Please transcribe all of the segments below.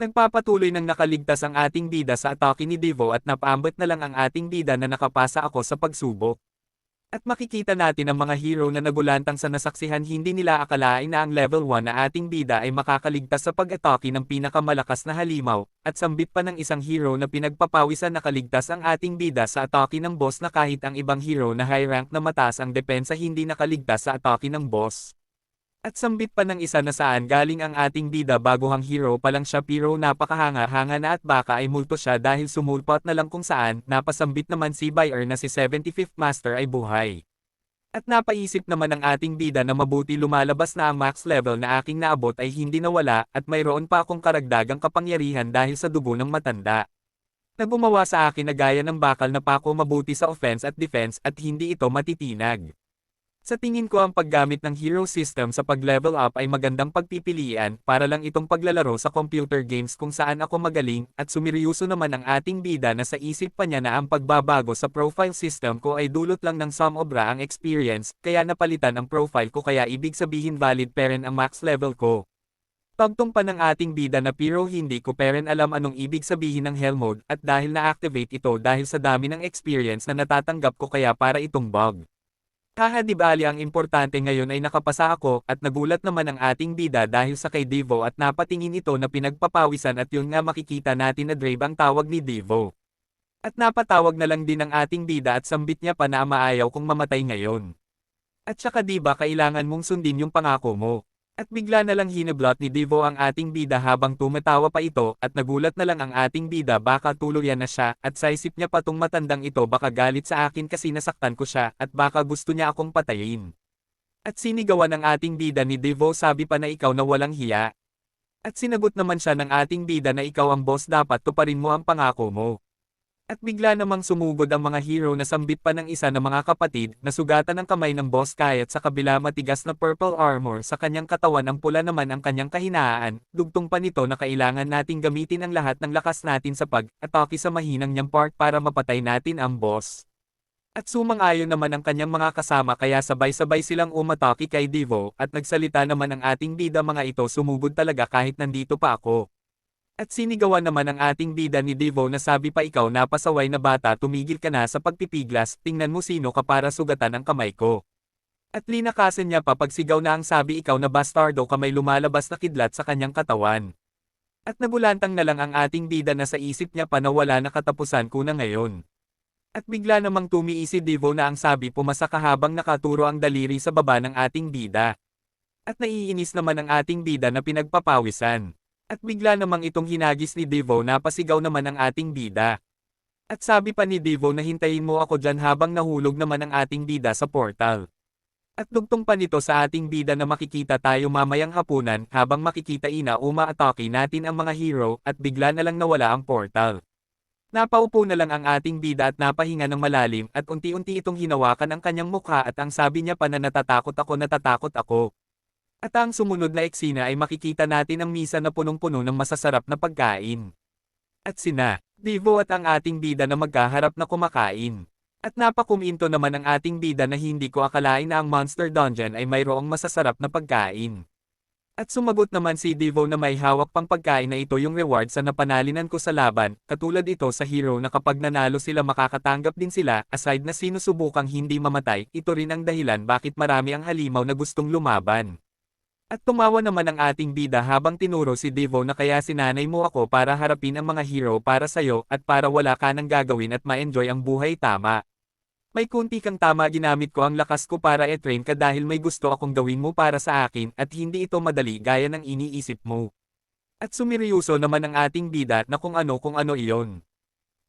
Nagpapatuloy ng nakaligtas ang ating bida sa atake ni Devo at napaambot na lang ang ating bida na nakapasa ako sa pagsubok. At makikita natin ang mga hero na nagulantang sa nasaksihan hindi nila akalain na ang level 1 na ating bida ay makakaligtas sa pag-atake ng pinakamalakas na halimaw, at sambit pa ng isang hero na pinagpapawisan nakaligtas ang ating bida sa atake ng boss na kahit ang ibang hero na high rank na mataas ang depensa hindi nakaligtas sa atake ng boss. At sambit pa ng isa na saan galing ang ating bida baguhang hero pa lang siya pero napakahanga-hanga na at baka ay multo siya dahil sumulpot na lang kung saan napasambit naman si buyer na si 75th Master ay buhay. At napaisip naman ang ating bida na mabuti lumalabas na ang max level na aking naabot ay hindi nawala at mayroon pa akong karagdagang kapangyarihan dahil sa dugo ng matanda. Na gumawa sa akin na gaya ng bakal na pako mabuti sa offense at defense at hindi ito matitinag. Sa tingin ko ang paggamit ng hero system sa pag-level up ay magandang pagpipilian para lang itong paglalaro sa computer games kung saan ako magaling at sumiryoso naman ang ating bida na sa isip pa niya na ang pagbabago sa profile system ko ay dulot lang ng sumobra ang experience kaya napalitan ang profile ko kaya ibig sabihin valid pa rin ang max level ko. Tagtong pa ng ating bida na pero hindi ko pa rin alam anong ibig sabihin ng hell mode at dahil na-activate ito dahil sa dami ng experience na natatanggap ko kaya para itong bug. Kahadibali ang importante ngayon ay nakapasa ako at nagulat naman ang ating bida dahil sa kay Devo at napatingin ito na pinagpapawisan at yun nga makikita natin na Drave ang tawag ni Devo. At napatawag na lang din ang ating bida at sambit niya pa na maayaw kong mamatay ngayon. At saka diba kailangan mong sundin yung pangako mo. At bigla na lang hinablot ni Devo ang ating bida habang tumatawa pa ito at nagulat na lang ang ating bida baka tuluyan na siya at sa isip niya pa tong matandang ito baka galit sa akin kasi nasaktan ko siya at baka gusto niya akong patayin. At sinigawan ng ating bida ni Devo sabi pa na ikaw na walang hiya. At sinagot naman siya ng ating bida na ikaw ang boss dapat tuparin mo ang pangako mo. At bigla namang sumugod ang mga hero na sambit pa ng isa ng mga kapatid na sugatan ng kamay ng boss kahit sa kabila matigas na purple armor sa kanyang katawan ang pula naman ang kanyang kahinaan, dugtong pa nito na kailangan nating gamitin ang lahat ng lakas natin sa pag-atake sa mahinang niyang part para mapatay natin ang boss. At sumang-ayon naman ang kanyang mga kasama kaya sabay-sabay silang umatake kay Devo at nagsalita naman ang ating bida mga ito sumugod talaga kahit nandito pa ako. At sinigawan naman ang ating bida ni Devo na sabi pa ikaw napasaway na bata tumigil ka na sa pagpipiglas, tingnan mo sino ka para sugatan ang kamay ko. At linakasan niya pa pagsigaw na ang sabi ikaw na bastardo ka may lumalabas na kidlat sa kanyang katawan. At nabulantang na lang ang ating bida na sa isip niya pa na wala na katapusan ko na ngayon. At bigla namang tumiis si Devo na ang sabi pumasa ka habang nakaturo ang daliri sa baba ng ating bida. At naiinis naman ang ating bida na pinagpapawisan. At bigla namang itong hinagis ni Devo na pasigaw naman ang ating bida. At sabi pa ni Devo na hintayin mo ako dyan habang nahulog naman ang ating bida sa portal. At dugtong pa nito sa ating bida na makikita tayo mamayang hapunan habang makikita umaatake natin ang mga hero at bigla na lang nawala ang portal. Napaupo na lang ang ating bida at napahinga ng malalim at unti-unti itong hinawakan ang kanyang mukha at ang sabi niya pa na natatakot ako. At ang sumunod na eksena ay makikita natin ang misa na punong-puno ng masasarap na pagkain. At sina Devo at ang ating bida na magkaharap na kumakain. At napakuminto naman ang ating bida na hindi ko akalain na ang Monster Dungeon ay mayroong masasarap na pagkain. At sumagot naman si Devo na may hawak pang pagkain na ito yung reward sa napanalinan ko sa laban, katulad ito sa hero na kapag nanalo sila makakatanggap din sila, aside na sinusubukang hindi mamatay, ito rin ang dahilan bakit marami ang halimaw na gustong lumaban. At tumawa naman ang ating bida habang tinuro si Devo na kaya sinanay mo ako para harapin ang mga hero para sayo at para wala ka nang gagawin at ma-enjoy ang buhay tama. May kunti kang tama ginamit ko ang lakas ko para e-train ka dahil may gusto akong gawin mo para sa akin at hindi ito madali gaya ng iniisip mo. At sumiryoso naman ang ating bida na kung ano iyon.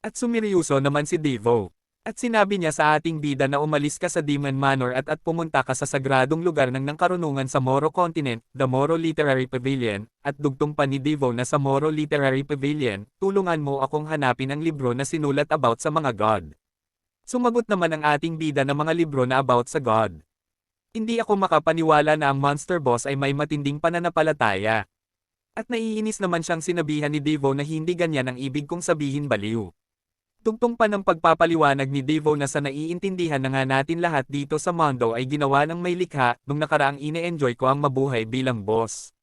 At sumiryoso naman si Devo. At sinabi niya sa ating bida na umalis ka sa Demon Manor at pumunta ka sa sagradong lugar ng karunungan sa Moro Continent, the Moro Literary Pavilion, at dugtong pa ni Devo na sa Moro Literary Pavilion, tulungan mo akong hanapin ang libro na sinulat about sa mga god. Sumagot naman ang ating bida na mga libro na about sa god. Hindi ako makapaniwala na ang monster boss ay may matinding pananampalataya. At naiinis naman siyang sinabihan ni Devo na hindi ganyan ang ibig kong sabihin baliw. Tugtong pa ng pagpapaliwanag ni Devo na sa naiintindihan na nga natin lahat dito sa mundo ay ginawa ng may likha, nung nakaraang ine-enjoy ko ang mabuhay bilang boss.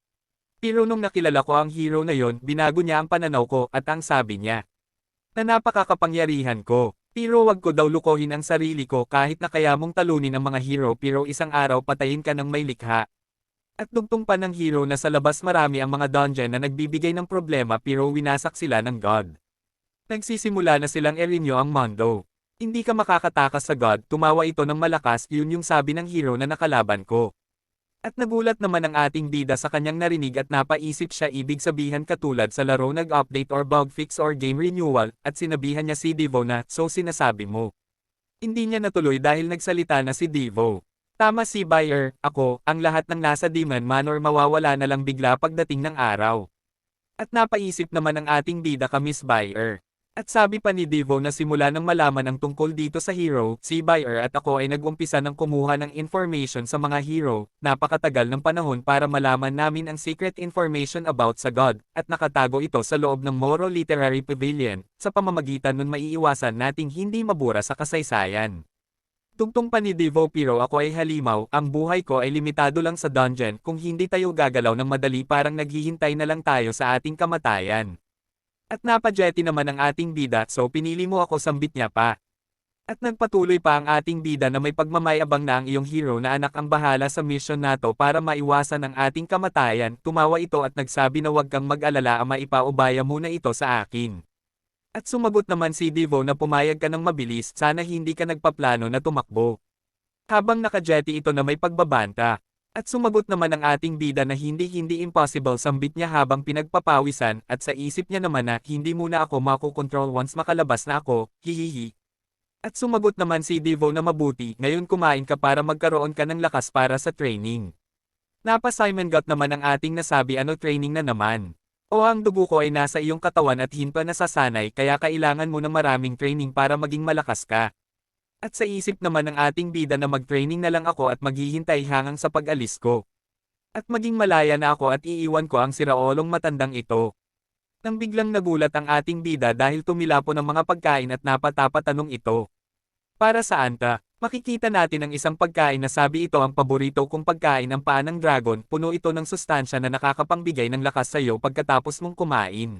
Pero nung nakilala ko ang hero na yon, binago niya ang pananaw ko at ang sabi niya na napakakapangyarihan ko. Pero wag ko daw lukohin ang sarili ko kahit na kaya mong talunin ang mga hero pero isang araw patayin ka ng may likha. At dugtong pa ng hero na sa labas marami ang mga dungeon na nagbibigay ng problema pero winasak sila ng God. Nagsisimula na silang erinyo ang mundo. Hindi ka makakatakas sa God, tumawa ito ng malakas, yun yung sabi ng hero na nakalaban ko. At nagulat naman ang ating bida sa kanyang narinig at napaisip siya ibig sabihan katulad sa laro nag-update or bug fix or game renewal, at sinabihan niya si Devo na, so sinasabi mo. Hindi niya natuloy dahil nagsalita na si Devo. Tama si Buyer, ako, ang lahat ng nasa Demon Manor mawawala na lang bigla pagdating ng araw. At napaisip naman ang ating bida ka Miss Buyer. At sabi pa ni Devo na simula nang malaman ang tungkol dito sa hero, si Buyer at ako ay nag-umpisa ng kumuha ng information sa mga hero, napakatagal ng panahon para malaman namin ang secret information about sa God, at nakatago ito sa loob ng Moro Literary Pavilion, sa pamamagitan nun maiiwasan nating hindi mabura sa kasaysayan. Tungtong pa ni Devo pero ako ay halimaw, ang buhay ko ay limitado lang sa dungeon, kung hindi tayo gagalaw ng madali parang naghihintay na lang tayo sa ating kamatayan. At napajetty naman ang ating bida so pinili mo ako sambit niya pa. At nagpatuloy pa ang ating bida na may pagmamayabang na ang iyong hero na anak ang bahala sa mission nato para maiwasan ang ating kamatayan, tumawa ito at nagsabi na huwag kang mag-alala ama ipaubaya muna ito sa akin. At sumagot naman si Devo na pumayag ka ng mabilis, sana hindi ka nagpaplano na tumakbo. Habang nakajetty ito na may pagbabanta. At sumagot naman ang ating bida na hindi impossible sambit niya habang pinagpapawisan at sa isip niya naman na hindi muna ako makokontrol once makalabas na ako, hihihi. At sumagot naman si Devo na mabuti, ngayon kumain ka para magkaroon ka ng lakas para sa training. Napa Simon Got naman ang ating nasabi ano training na naman. O ang dugo ko ay nasa iyong katawan at hindi pa nasasanay kaya kailangan mo ng maraming training para maging malakas ka. At sa isip naman ng ating bida na mag-training na lang ako at maghihintay hanggang sa pag-alis ko. At maging malaya na ako at iiwan ko ang siraolong matandang ito. Nang biglang nagulat ang ating bida dahil tumilapo ng mga pagkain at napatapatanong ito. Para saan ka? Makikita natin ang isang pagkain na sabi ito ang paborito kong pagkain ng paa ng dragon, puno ito ng sustansya na nakakapangbigay ng lakas sa iyo pagkatapos mong kumain.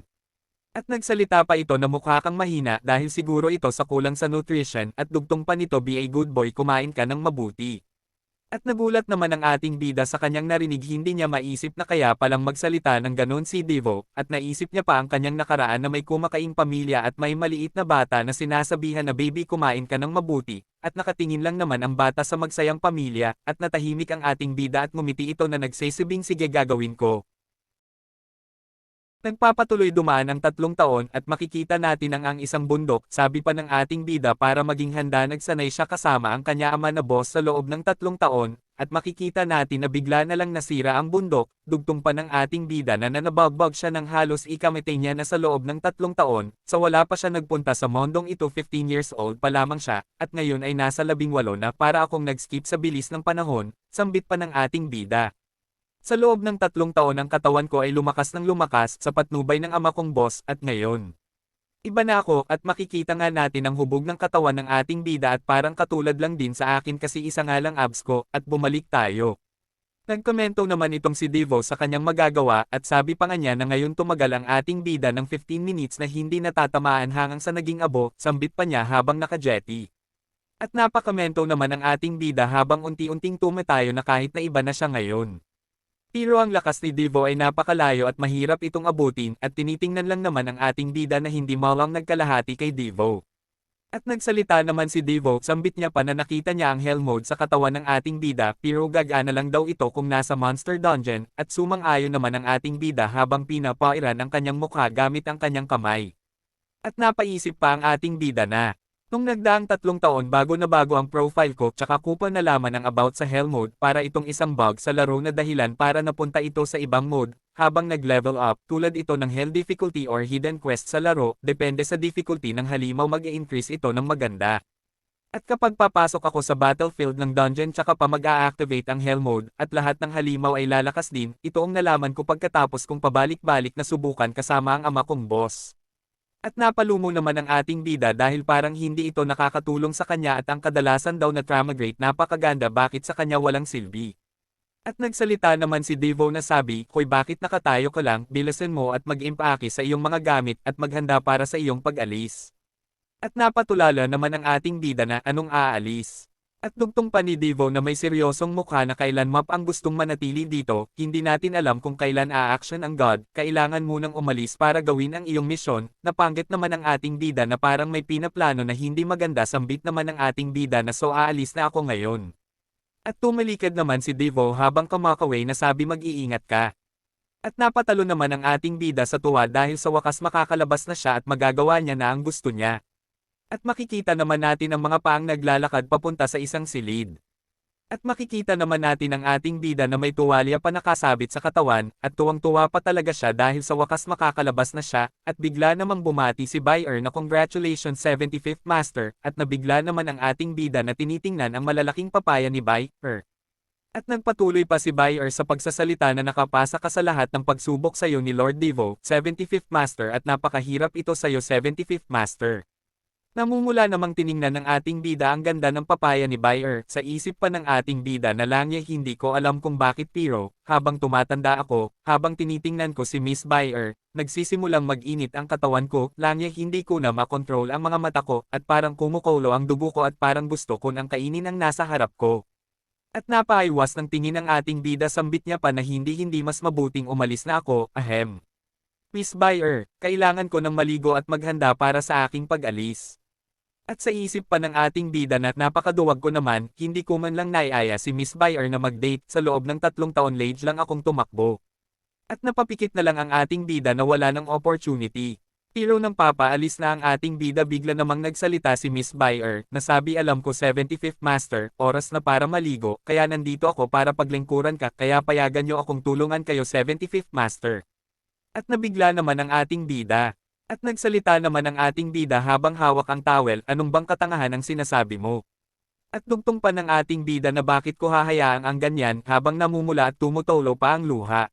At nagsalita pa ito na mukha kang mahina dahil siguro ito sa kulang sa nutrition at dugtong pa nito be a good boy kumain ka ng mabuti. At nagulat naman ang ating bida sa kanyang narinig hindi niya maisip na kaya palang magsalita ng ganon si Devo, at naisip niya pa ang kanyang nakaraan na may kumakaing pamilya at may maliit na bata na sinasabihan na baby kumain ka ng mabuti, at nakatingin lang naman ang bata sa magsayang pamilya, at natahimik ang ating bida at ngumiti ito na nagsasabing sige gagawin ko. Nagpapatuloy dumaan ang 3 taon at makikita natin ang isang bundok, sabi pa ng ating bida para maging handa nagsanay siya kasama ang kanya ama na boss sa loob ng 3 taon, at makikita natin na bigla na lang nasira ang bundok, dugtong pa ng ating bida na nanabagbag siya ng halos ikamatay niya na sa loob ng 3 taon, sa wala pa siya nagpunta sa mondong ito 15 years old pa lamang siya, at ngayon ay nasa 18 na para akong nag-skip sa bilis ng panahon, sambit pa ng ating bida. Sa loob ng 3 taon ang katawan ko ay lumakas ng lumakas sa patnubay ng ama kong boss at ngayon. Iba na ako at makikita nga natin ang hubog ng katawan ng ating bida at parang katulad lang din sa akin kasi isa nga lang abs ko at bumalik tayo. Nagkomento naman itong si Devo sa kanyang magagawa at sabi pa nga niya na ngayon tumagal ang ating bida ng 15 minutes na hindi natatamaan hanggang sa naging abo, sambit pa niya habang nakajetty. At napakomento naman ang ating bida habang unti-unting tumatayo na kahit na iba na siya ngayon. Pero ang lakas ni Devo ay napakalayo at mahirap itong abutin at tinitingnan lang naman ang ating bida na hindi malang nagkalahati kay Devo. At nagsalita naman si Devo, sambit niya pa na nakita niya ang hell mode sa katawan ng ating bida pero gagana lang daw ito kung nasa monster dungeon, at sumang-ayon naman ang ating bida habang pinapairan ang kanyang mukha gamit ang kanyang kamay. At napaisip pa ang ating bida na, nung nagdaang 3 taon bago ang profile ko tsaka ko pa nalaman ang about sa hell mode para itong isang bug sa laro na dahilan para napunta ito sa ibang mode, habang nag-level up tulad ito ng hell difficulty or hidden quest sa laro, depende sa difficulty ng halimaw mag-i-increase ito ng maganda. At kapag papasok ako sa battlefield ng dungeon tsaka pa mag-a-activate ang hell mode, at lahat ng halimaw ay lalakas din, ito ang nalaman ko pagkatapos kong pabalik-balik na subukan kasama ang ama kong boss. At napalumo naman ang ating bida dahil parang hindi ito nakakatulong sa kanya at ang kadalasan daw na trauma rate napakaganda bakit sa kanya walang silbi. At nagsalita naman si Devo na sabi, "Hoy, bakit nakatayo ka lang, bilisan mo at mag-impake sa iyong mga gamit at maghanda para sa iyong pag-alis." At napatulala naman ang ating bida na anong aalis. At dugtong pa ni Devo na may seryosong mukha na kailan map ang gustong manatili dito, hindi natin alam kung kailan a-action ang God, kailangan munang umalis para gawin ang iyong misyon, napanggit naman ang ating bida na parang may pinaplano na hindi maganda sambit naman ang ating bida na so aalis na ako ngayon. At tumalikod naman si Devo habang kumakaway na sabi mag-iingat ka. At napatalo naman ang ating bida sa tuwa dahil sa wakas makakalabas na siya at magagawa niya na ang gusto niya. At makikita naman natin ang mga paang naglalakad papunta sa isang silid. At makikita naman natin ang ating bida na may tuwalya pa nakasabit sa katawan, at tuwang-tuwa pa talaga siya dahil sa wakas makakalabas na siya, at bigla namang bumati si Bayer na congratulations 75th Master, at nabigla naman ang ating bida na tinitingnan ang malalaking papaya ni Bayer. At nagpatuloy pa si Bayer sa pagsasalita na nakapasa ka sa lahat ng pagsubok sa iyo ni Lord Devo, 75th Master, at napakahirap ito sa iyo 75th Master. Namumula namang tiningnan ng ating bida ang ganda ng papaya ni Bayer, sa isip pa ng ating bida na langya hindi ko alam kung bakit pero, habang tumatanda ako, habang tinitingnan ko si Miss Bayer, nagsisimulang mag-init ang katawan ko, langya hindi ko na makontrol ang mga mata ko, at parang kumukulo ang dugo ko at parang gusto ko nang kainin ang nasa harap ko. At napaiwas ng tingin ng ating bida sambit niya pa na hindi mas mabuting umalis na ako, ahem. Miss Bayer, kailangan ko ng maligo at maghanda para sa aking pag-alis. At sa isip pa ng ating bida na napakaduwag ko naman, hindi ko man lang naiaya si Miss Bayer na mag-date, sa loob ng 3 taon late lang akong tumakbo. At napapikit na lang ang ating bida na wala ng opportunity. Pero nang papaalis na ang ating bida bigla namang nagsalita si Miss Bayer, na sabi alam ko 75th Master, oras na para maligo, kaya nandito ako para paglingkuran ka, kaya payagan niyo akong tulungan kayo 75th Master. At nabigla naman ang ating bida. At nagsalita naman ang ating bida habang hawak ang towel, anong bang katangahan ang sinasabi mo? At dugtong pa ng ating bida na bakit ko hahayaang ang ganyan habang namumula at tumutulo pa ang luha.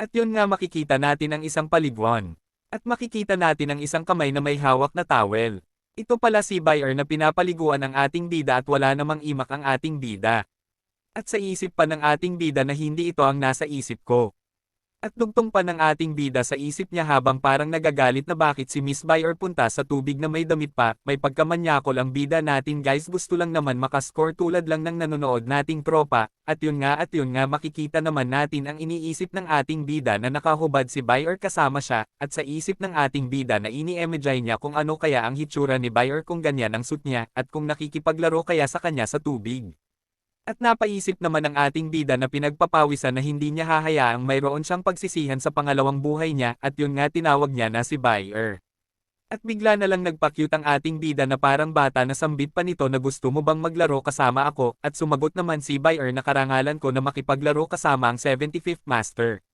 At yun nga makikita natin ang isang paliguan. At makikita natin ang isang kamay na may hawak na towel. Ito pala si Bayer na pinapaliguan ng ating bida at wala namang imak ang ating bida. At sa isip pa ng ating bida na hindi ito ang nasa isip ko. At dugtong pa ng ating bida sa isip niya habang parang nagagalit na bakit si Miss Bayer punta sa tubig na may damit pa, may pagkamanyakol ang bida natin guys, gusto lang naman makascore tulad lang ng nanonood nating tropa, at yun nga makikita naman natin ang iniisip ng ating bida na nakahubad si Bayer kasama siya, at sa isip ng ating bida na ini-imagine niya kung ano kaya ang hitsura ni Bayer kung ganyan ang suit niya, at kung nakikipaglaro kaya sa kanya sa tubig. At napaisip naman ng ating bida na pinagpapawisan na hindi niya hahayaang mayroon siyang pagsisihan sa pangalawang buhay niya, at yun nga tinawag niya na si Bayer. At bigla na lang nagpa-cute ang ating bida na parang bata na sambit pa nito na gusto mo bang maglaro kasama ako, at sumagot naman si Bayer na karangalan ko na makipaglaro kasama ang 75th Master.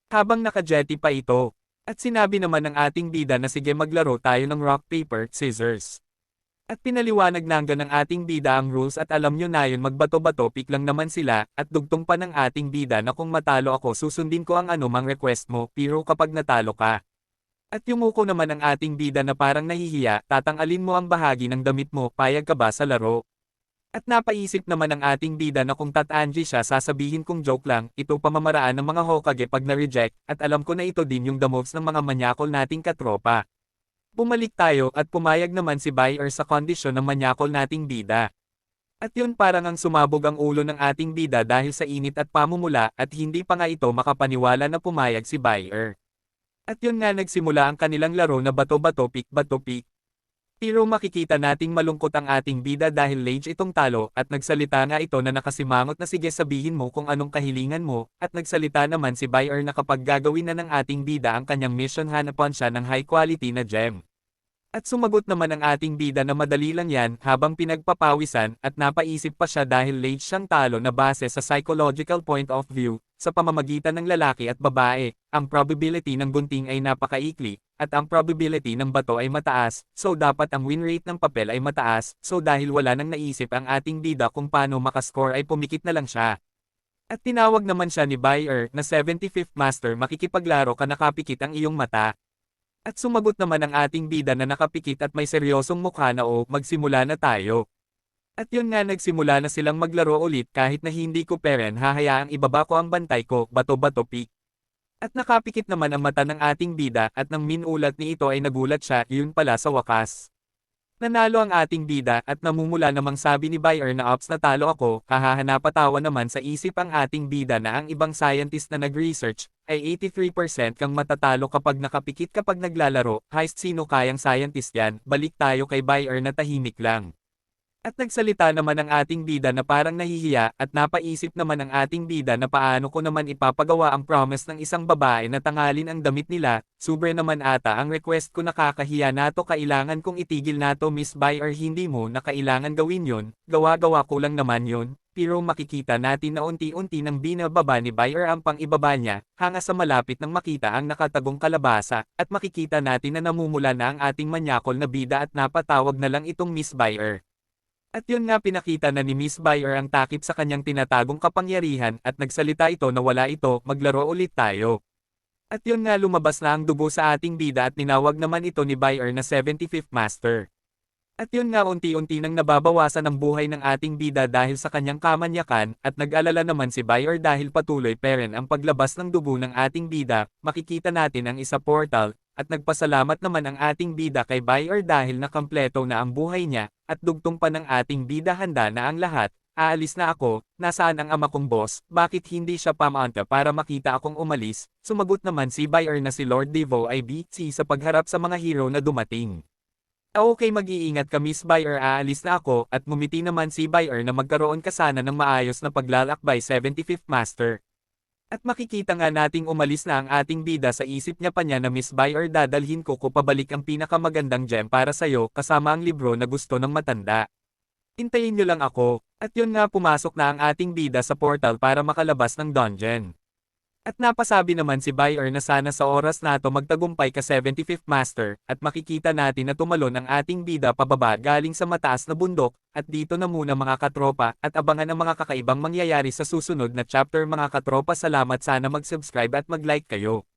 Habang naka-jetty pa ito. At sinabi naman ng ating bida na sige maglaro tayo ng rock paper scissors. At pinaliwanag nangga ng ating bida ang rules at alam nyo na yun magbato-bato pick lang naman sila, at dugtong pa ng ating bida na kung matalo ako susundin ko ang anumang request mo, pero kapag natalo ka. At yumuko naman ang ating bida na parang nahihiya, tatanggalin mo ang bahagi ng damit mo, payag ka ba sa laro? At napaisip naman ang ating bida na kung tatanji siya sasabihin kong joke lang, ito pamamaraan ng mga Hokage pag na-reject, at alam ko na ito din yung the moves ng mga manyakol nating katropa. Bumalik tayo at pumayag naman si Bayer sa kondisyon ng manyakol nating bida. At yun parang ang sumabog ang ulo ng ating bida dahil sa init at pamumula at hindi pa nga ito makapaniwala na pumayag si Bayer. At yun nga nagsimula ang kanilang laro na bato-bato pick. Pero makikita nating malungkot ang ating bida dahil late itong talo at nagsalita nga ito na nakasimangot na sige sabihin mo kung anong kahilingan mo, at nagsalita naman si Bayer na kapag gagawin na ng ating bida ang kanyang mission hanapan siya ng high quality na gem. At sumagot naman ang ating bida na madali lang yan habang pinagpapawisan at napaisip pa siya dahil late siyang talo na base sa psychological point of view, sa pamamagitan ng lalaki at babae, ang probability ng gunting ay napakaikli, at ang probability ng bato ay mataas, so dapat ang win rate ng papel ay mataas, so dahil wala nang naisip ang ating bida kung paano makascore ay pumikit na lang siya. At tinawag naman siya ni Bayer na 75th Master makikipaglaro ka nakapikit ang iyong mata. At sumagot naman ang ating bida na nakapikit at may seryosong mukha na magsimula na tayo. At yun nga nagsimula na silang maglaro ulit kahit na hindi ko peren hahayaang ibaba ko ang bantay ko, bato-bato pick. At nakapikit naman ang mata ng ating bida at nang minulat ni ito ay nagulat siya, yun pala sa wakas. Nanalo ang ating bida at namumula namang sabi ni buyer na ops natalo ako, hahahanapatawa naman sa isip ang ating bida na ang ibang scientist na nag-research, ay 83% kang matatalo kapag nakapikit kapag naglalaro, heist sino kayang scientist yan, balik tayo kay buyer na tahimik lang. At nagsalita naman ang ating bida na parang nahihiya at napaisip naman ang ating bida na paano ko naman ipapagawa ang promise ng isang babae na tangalin ang damit nila, sobre naman ata ang request ko nakakahiya nato kailangan kong itigil nato Miss Buyer hindi mo na kailangan gawin yon, gawa-gawa ko lang naman yon, pero makikita natin na unti-unti nang binababa ni Buyer ang pang-ibaba niya, hanga sa malapit nang makita ang nakatagong kalabasa, at makikita natin na namumula na ang ating manyakol na bida at napatawag na lang itong Miss Buyer. At yun nga pinakita na ni Miss Buyer ang takip sa kanyang tinatagong kapangyarihan at nagsalita ito na wala ito, maglaro ulit tayo. At yun nga lumabas na ang dugo sa ating bida at ninawag naman ito ni Buyer na 75th Master. At yun nga unti-unti nang nababawasan ang buhay ng ating bida dahil sa kanyang kamanyakan at nag-alala naman si Buyer dahil patuloy peren ang paglabas ng dugo ng ating bida, makikita natin ang isa portal, at nagpasalamat naman ang ating bida kay Buyer dahil nakampleto na ang buhay niya, at dugtong pa ng ating bida handa na ang lahat, aalis na ako, nasaan ang ama kong boss, bakit hindi siya pamaanta para makita akong umalis, sumagot naman si Buyer na si Lord Devo ay busy sa pagharap sa mga hero na dumating. Okay mag-iingat ka Miss Buyer aalis na ako at ngumiti naman si Buyer na magkaroon ka sana ng maayos na paglalakbay 75th Master. At makikita nga nating umalis na ang ating bida sa isip niya pa niya na Miss Buyer dadalhin ko pabalik ang pinakamagandang gem para sa'yo kasama ang libro na gusto ng matanda. Hintayin niyo lang ako, at yun nga pumasok na ang ating bida sa portal para makalabas ng dungeon. At napasabi naman si Buyer na sana sa oras na to magtagumpay ka 75th Master, at makikita natin na tumalon ang ating bida pababa galing sa mataas na bundok, at dito na muna mga katropa, at abangan ang mga kakaibang mangyayari sa susunod na chapter mga katropa salamat sana mag-subscribe at mag-like kayo.